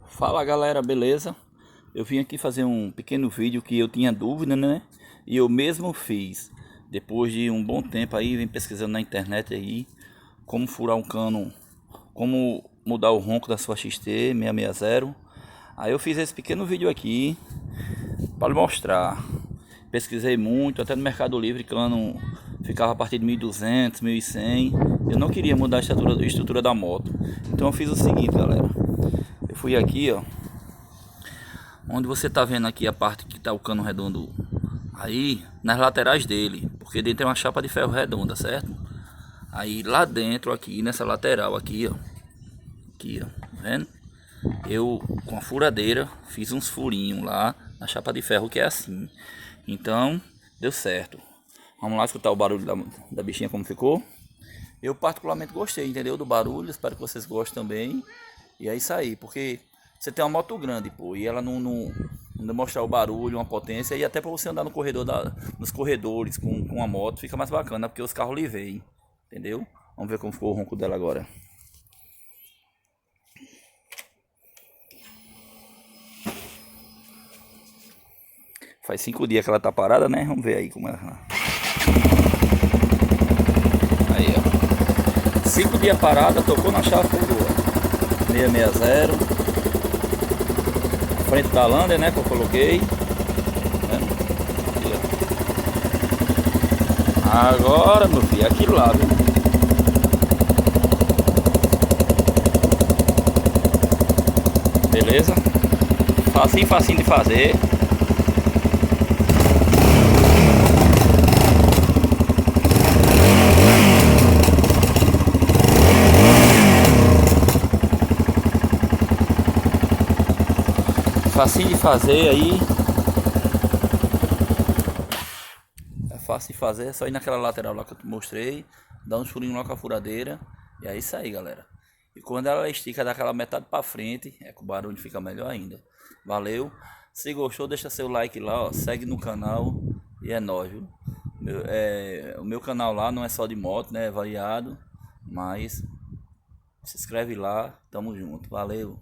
Fala galera, beleza? Eu vim aqui fazer um pequeno vídeo que eu tinha dúvida, né? E eu mesmo fiz. Depois de um bom tempo aí, vim pesquisando na internet aí como furar um cano, como mudar o ronco da sua XT660. Aí eu fiz esse pequeno vídeo aqui para mostrar. Pesquisei muito, até no Mercado Livre, cano ficava a partir de 1.200, 1.100. Eu não queria mudar a estrutura da moto. Então eu fiz o seguinte, galera. Eu fui aqui, ó, onde você tá vendo aqui a parte que tá o cano redondo aí, nas laterais dele, porque dentro tem uma chapa de ferro redonda, certo? Aí lá dentro, aqui nessa lateral aqui, ó, tá vendo? Eu com a furadeira fiz uns furinhos lá na chapa de ferro, que é assim. Então deu certo. Vamos lá escutar o barulho da bichinha como ficou. Eu particularmente gostei, entendeu? Do barulho, espero que vocês gostem também. E é isso aí, porque você tem uma moto grande, pô, e ela não demonstrar o barulho, uma potência, e até para você andar no corredor nos corredores com a moto fica mais bacana, porque os carros lhe veem, entendeu? Vamos ver como ficou o ronco dela agora. Faz 5 dias que ela tá parada, né? Vamos ver aí como ela. Aí, ó. 5 dias parada, tocou na chave, pegou. 660. Frente da Lander, né? Que eu coloquei. Aqui, agora, meu filho, aquilo lá, viu? Beleza? Facinho, facinho de fazer. Facinho de fazer aí. É fácil de fazer, é só ir naquela lateral lá que eu te mostrei, dar uns furinhos lá com a furadeira. E é isso aí, galera. E quando ela estica daquela metade pra frente, é que o barulho fica melhor ainda. Valeu. Se gostou, deixa seu like lá, ó. Segue no canal. E é nóis, viu? O meu canal lá não é só de moto, né? É variado. Mas se inscreve lá. Tamo junto. Valeu.